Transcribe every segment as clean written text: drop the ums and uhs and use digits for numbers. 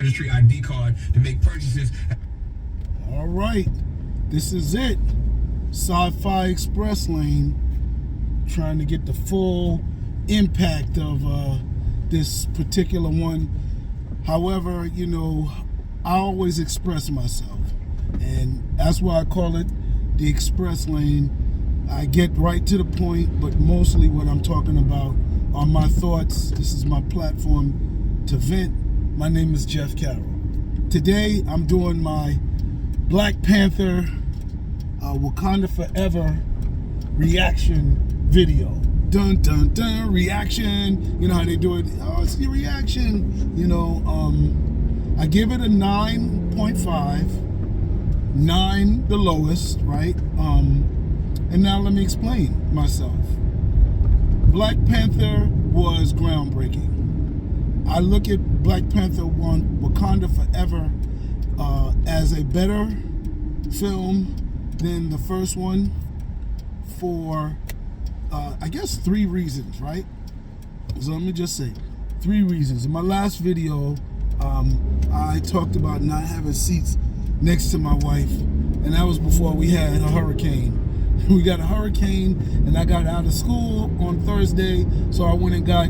registry ID card to make purchases. All right, this is it. Sci-fi Express Lane, trying to get the full impact of this particular one. However, you know, I always express myself, and that's why I call it the Express Lane. I get right to the point, but mostly what I'm talking about are my thoughts. This is my platform to vent. My name is Jeff Carroll. Today, I'm doing my Black Panther Wakanda Forever reaction video. Dun dun dun, reaction. You know how they do it. Oh, it's the reaction. You know, I give it a 9.5. 9 the lowest, right? And now let me explain myself. Black Panther was groundbreaking. I look at Black Panther Wakanda Forever as a better film than the first one for, I guess, 3 reasons, right? So let me just say 3 reasons. In my last video, I talked about not having seats next to my wife, and that was before we had a hurricane. We got a hurricane, and I got out of school on Thursday, so I went and got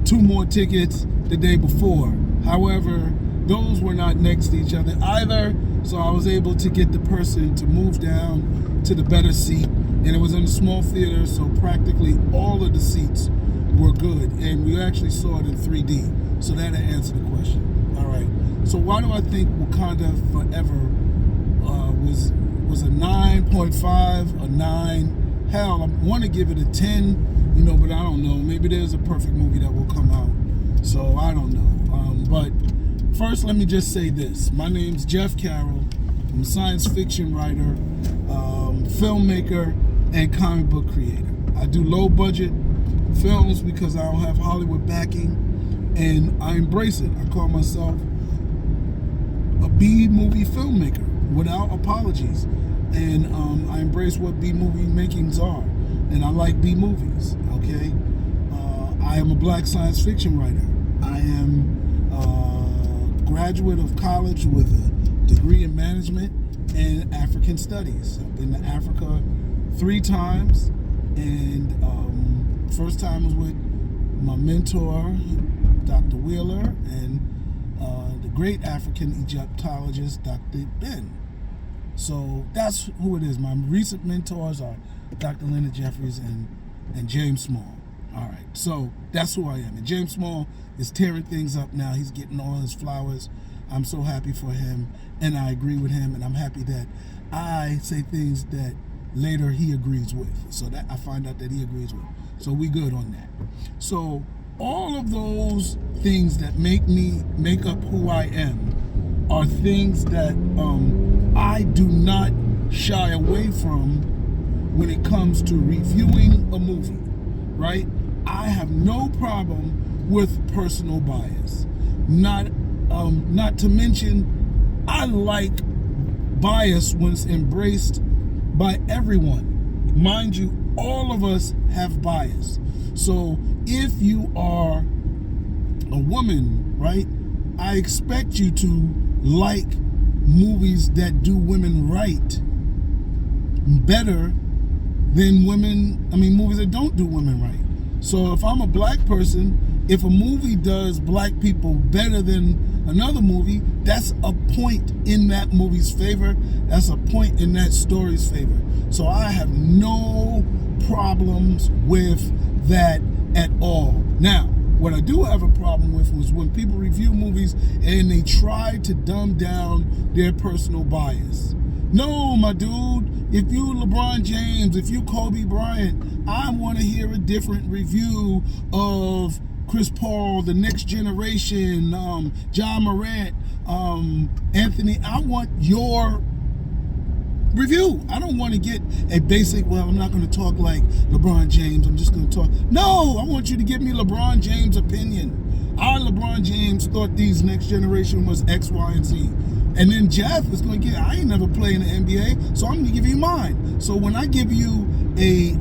2 more tickets the day before. However, those were not next to each other either, so I was able to get the person to move down to the better seat, and it was in a small theater, so practically all of the seats were good, and we actually saw it in 3D, so that'll answer the question. All right, so why do I think Wakanda Forever was a 9.5, a 9? Hell, I want to give it a 10, you know, but I don't know. Maybe there's a perfect movie that will come out, so I don't know. But first, let me just say this. My name's Jeff Carroll. I'm a science fiction writer, filmmaker, and comic book creator. I do low-budget films because I don't have Hollywood backing, and I embrace it. I call myself a B-movie filmmaker without apologies. And I embrace what B-movie makings are. And I like B-movies, okay? I am a black science fiction writer. I am a graduate of college with a degree in management and African studies. I've been to Africa 3 times, and first time was with my mentor, Dr. Wheeler, and the great African Egyptologist, Dr. Ben. So that's who it is. My recent mentors are Dr. Leonard Jeffries and James Small. All right, so that's who I am. And James Small is tearing things up now. He's getting all his flowers. I'm so happy for him, and I agree with him, and I'm happy that I say things that later he agrees with. So that I find out that he agrees with. So we good on that. So all of those things that make up who I am are things that I do not shy away from when it comes to reviewing a movie, right? I have no problem with personal bias. Not to mention, I like bias when it's embraced by everyone. Mind you, all of us have bias. So if you are a woman, right, I expect you to like movies that do women right better than movies that don't do women right. So if I'm a black person, if a movie does black people better than another movie, that's a point in that movie's favor. That's a point in that story's favor. So I have no problems with that at all. Now, what I do have a problem with was when people review movies and they try to dumb down their personal bias. No, my dude, if you LeBron James, if you Kobe Bryant, I want to hear a different review of Chris Paul, The Next Generation, John Morant, Anthony. I want your review. I don't want to get a basic, well, I'm not going to talk like LeBron James. I'm just going to talk. No, I want you to give me LeBron James' opinion. Our LeBron James thought these Next Generation was X, Y, and Z. And then Jeff is going to get, I ain't never played in the NBA, so I'm going to give you mine. So when I give you a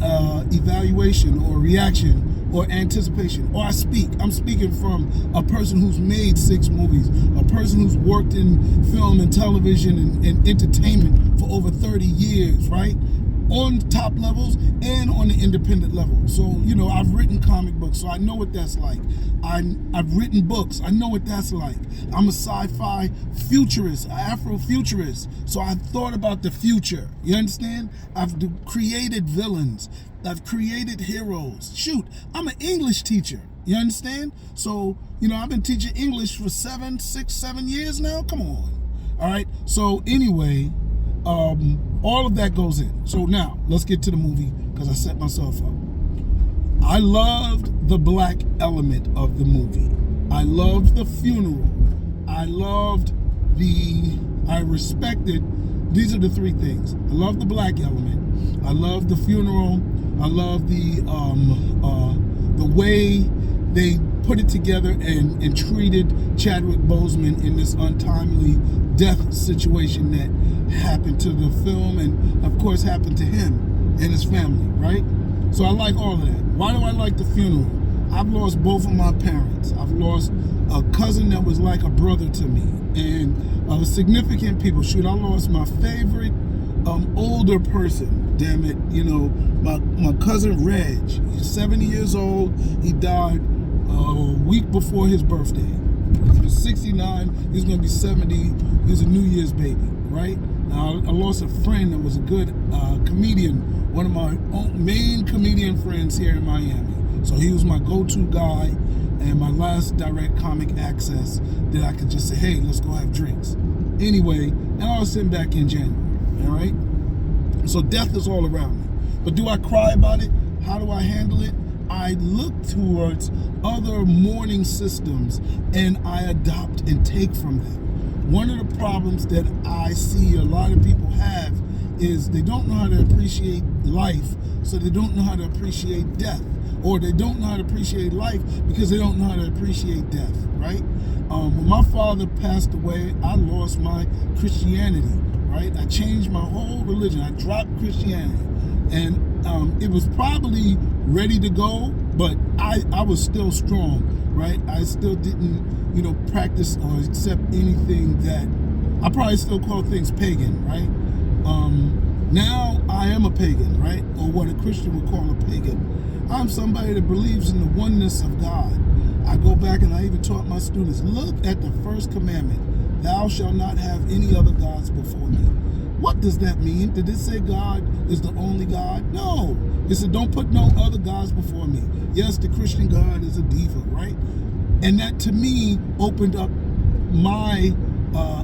evaluation or reaction or anticipation. Or I'm speaking from a person who's made 6 movies, a person who's worked in film and television and entertainment for over 30 years, right? On top levels and on the independent level. So, I've written comic books, so I know what that's like. I've written books, I know what that's like. I'm a sci-fi futurist, an Afrofuturist, so I've thought about the future. You understand? I've created villains, I've created heroes. Shoot, I'm an English teacher. You understand? So, I've been teaching English for 7 years now. Come on. All right. So anyway, all of that goes in. So now let's get to the movie because I set myself up. I loved the black element of the movie. I loved the funeral. I respected, these are the 3 things. I love the black element. I love the funeral. I love the way they put it together and treated Chadwick Boseman in this untimely death situation that happened to the film and of course happened to him and his family, right? So I like all of that. Why do I like the funeral? I've lost both of my parents. I've lost a cousin that was like a brother to me and significant people. Shoot, I lost my favorite older person, damn it, my cousin Reg. He's 70 years old. He died a week before his birthday. He was 69, he's gonna be 70. He's a New Year's baby, right? Now, I lost a friend that was a good comedian, one of my main comedian friends here in Miami. So he was my go-to guy and my last direct comic access that I could just say, hey, let's go have drinks. Anyway, and I was sitting back in January, all right? So death is all around me. But do I cry about it? How do I handle it? I look towards other mourning systems and I adopt and take from them. One of the problems that I see a lot of people have is they don't know how to appreciate life, so they don't know how to appreciate death. Or they don't know how to appreciate life because they don't know how to appreciate death, right? When my father passed away, I lost my Christianity, right? I changed my whole religion. I dropped Christianity. And it was probably ready to go, but I was still strong, right? I still didn't, practice or accept anything that, I probably still call things pagan, right? Now I am a pagan, right? Or what a Christian would call a pagan. I'm somebody that believes in the oneness of God. I go back and I even taught my students, look at the first commandment, thou shalt not have any other gods before me. What does that mean? Did it say God is the only God? No. It said don't put no other gods before me. Yes, the Christian God is a diva, right? And that to me opened up my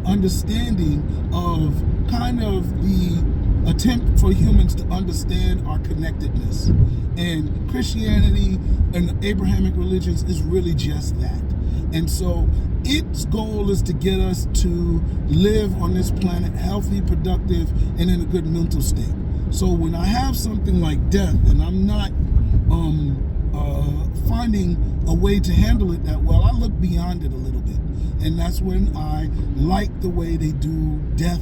understanding of kind of the attempt for humans to understand our connectedness. And Christianity and the Abrahamic religions is really just that. And so its goal is to get us to live on this planet healthy, productive, and in a good mental state. So when I have something like death and I'm not finding a way to handle it that well, I look beyond it a little bit. And that's when I like the way they do death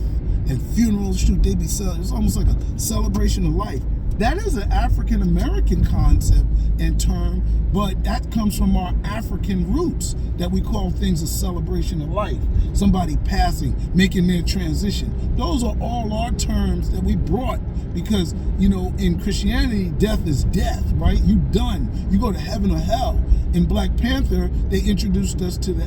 and funerals. Shoot, they be it's almost like a celebration of life. That is an African American concept and term, but that comes from our African roots that we call things a celebration of life. Somebody passing, making their transition. Those are all our terms that we brought because, in Christianity, death is death, right? You done. You go to heaven or hell. In Black Panther, they introduced us to the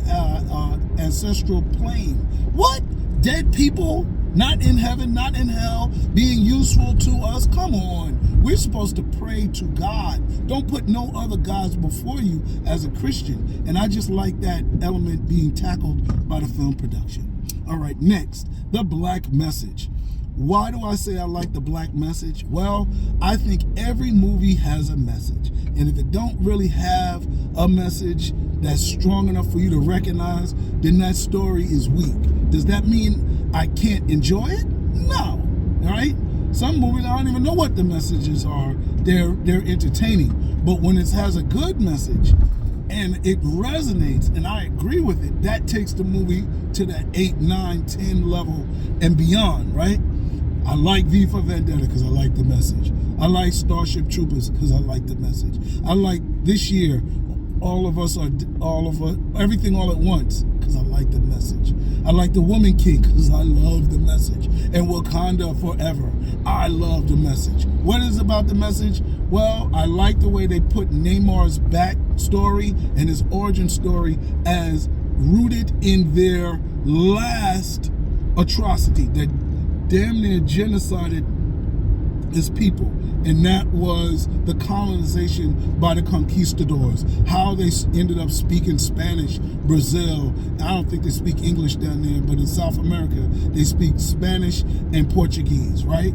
ancestral plane. What? Dead people? Not in heaven, not in hell, being useful to us. Come on. We're supposed to pray to God. Don't put no other gods before you as a Christian. And I just like that element being tackled by the film production. All right, next, the black message. Why do I say I like the black message? Well, I think every movie has a message. And if it don't really have a message that's strong enough for you to recognize, then that story is weak. Does that mean I can't enjoy it? No, all right? Some movies, I don't even know what the messages are. They're entertaining. But when it has a good message and it resonates and I agree with it, that takes the movie to that 8, 9, 10 level and beyond, right? I like V for Vendetta because I like the message. I like Starship Troopers because I like the message. I like this year, everything all at once because I like the message. I like the Woman King because I love the message. And Wakanda Forever, I love the message. What is about the message? Well, I like the way they put Neymar's backstory and his origin story as rooted in their last atrocity that damn near genocided his people, and that was the colonization by the conquistadors. How they ended up speaking Spanish, Brazil. I don't think they speak English down there, but in South America they speak Spanish and Portuguese, right?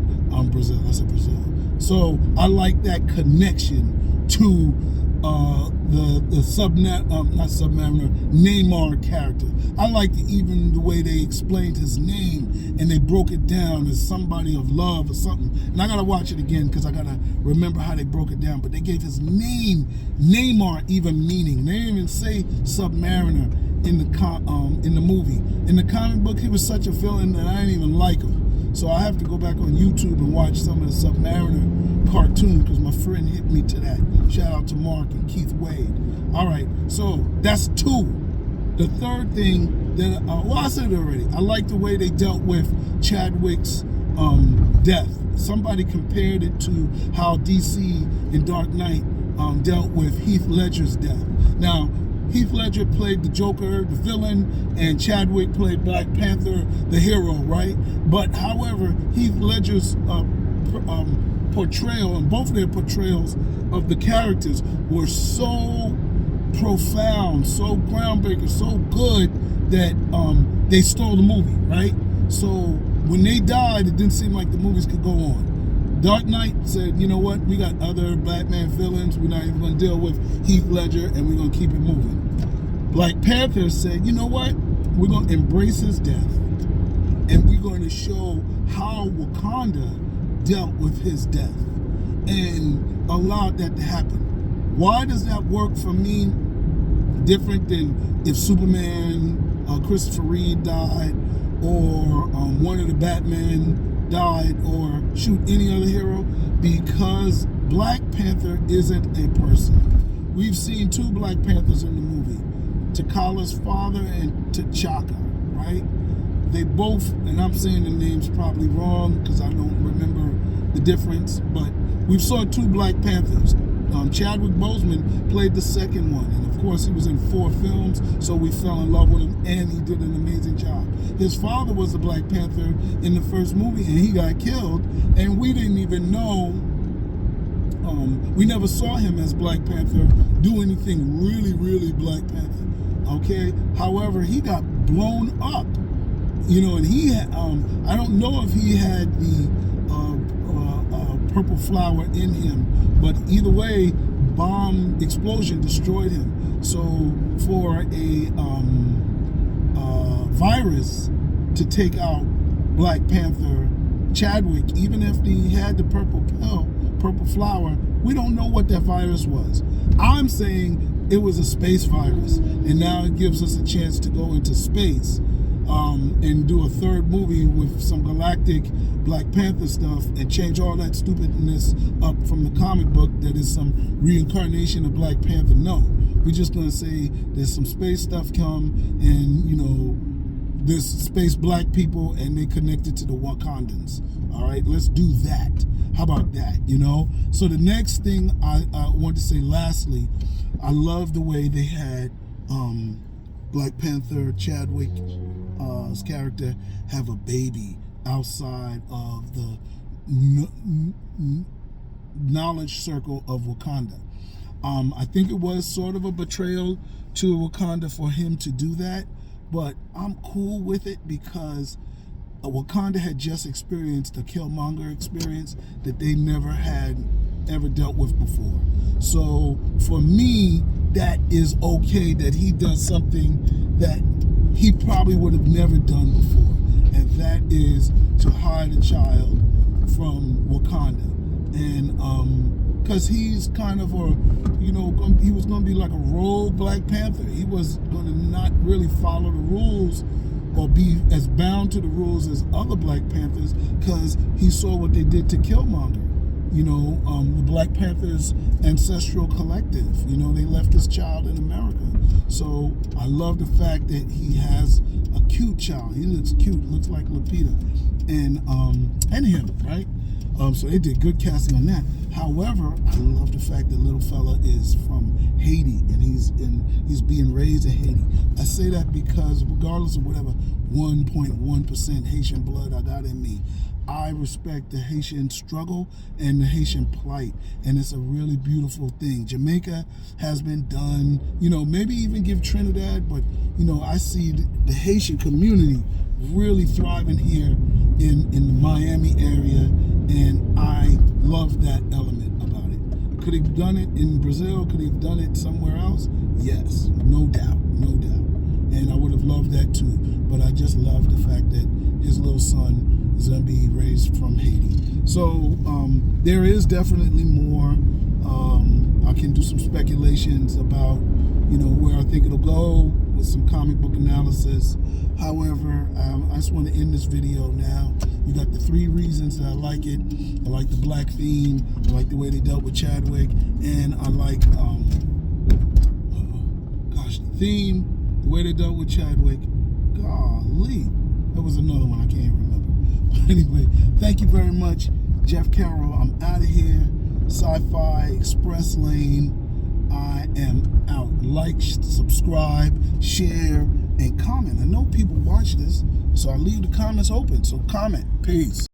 Brazil, I said Brazil. So I like that connection to not Submariner, Neymar character. I liked even the way they explained his name and they broke it down as somebody of love or something. And I gotta watch it again because I gotta remember how they broke it down. But they gave his name, Neymar, even meaning. They didn't even say Submariner in the movie. In the comic book, he was such a villain that I didn't even like him. So I have to go back on YouTube and watch some of the Submariner cartoon because my friend hit me to that. Shout out to Mark and Keith Wade. All right, so that's two. The third thing that, I said it already. I like the way they dealt with Chadwick's death. Somebody compared it to how DC in Dark Knight dealt with Heath Ledger's death. Now, Heath Ledger played the Joker, the villain, and Chadwick played Black Panther, the hero, right? But however, Heath Ledger's portrayal and both of their portrayals of the characters were so profound, so groundbreaking, so good that they stole the movie, right? So when they died, it didn't seem like the movies could go on. Dark Knight said, you know what, we got other Batman villains, we're not even going to deal with Heath Ledger, and we're going to keep it moving. Black Panther said, you know what, we're going to embrace his death, and we're going to show how Wakanda dealt with his death and allowed that to happen. Why does that work for me different than if Superman, Christopher Reeve died, or one of the Batman died, or shoot any other hero? Because Black Panther isn't a person. We've seen two Black Panthers in the movie, T'Challa's father and T'Chaka, right? They both, and I'm saying the names probably wrong because I don't remember the difference, but we saw two Black Panthers. Chadwick Boseman played the second one, and of course he was in 4 films, so we fell in love with him, and he did an amazing job. His father was the Black Panther in the first movie, and he got killed, and we didn't even know, we never saw him as Black Panther do anything really Black Panther, okay? However, he got blown up, you know, and he had, I don't know if he had the purple flower in him, but either way, bomb explosion destroyed him. So for a virus to take out Black Panther, Chadwick, even if he had the purple flower, we don't know what that virus was. I'm saying it was a space virus, and now it gives us a chance to go into space and do a third movie with some galactic Black Panther stuff and change all that stupidness up from the comic book that is some reincarnation of Black Panther. No, we're just going to say there's some space stuff come, and you know, there's space black people and they connected to the Wakandans. All right, let's do that. How about that, you know? So the next thing I want to say lastly, I love the way they had Black Panther, Chadwick's character, have a baby outside of the knowledge circle of Wakanda. I think it was sort of a betrayal to Wakanda for him to do that, but I'm cool with it because Wakanda had just experienced a Killmonger experience that they never had ever dealt with before. So for me, that is okay that he does something that he probably would have never done before, and that is to hide a child from Wakanda. And because he's kind of a, you know, he was going to be like a rogue Black Panther. He was going to not really follow the rules or be as bound to the rules as other Black Panthers because he saw what they did to Killmonger. the Black Panthers Ancestral Collective. They left this child in America. So I love the fact that he has a cute child. He looks cute, looks like Lupita, and him, right? So they did good casting on that. However, I love the fact that little fella is from Haiti and he's being raised in Haiti. I say that because regardless of whatever 1.1% Haitian blood I got in me, I respect the Haitian struggle and the Haitian plight, and it's a really beautiful thing. Jamaica has been done, maybe even give Trinidad, but I see the Haitian community really thriving here in the Miami area, and I love that element about it. Could he have done it in Brazil? Could he have done it somewhere else? Yes, no doubt, no doubt. And I would have loved that too, but I just love the fact that his little son is going to be raised from Haiti. So there is definitely more. I can do some speculations about, where I think it'll go with some comic book analysis. However, I just want to end this video now. You got the 3 reasons that I like it. I like the black theme. I like the way they dealt with Chadwick. And I like, the theme, the way they dealt with Chadwick. Golly. There was another one I can't remember. But anyway, thank you very much, Jeff Carroll. I'm out of here. Sci-Fi Express Lane. I am out. Like, subscribe, share, and comment. I know people watch this, so I leave the comments open. So comment. Peace.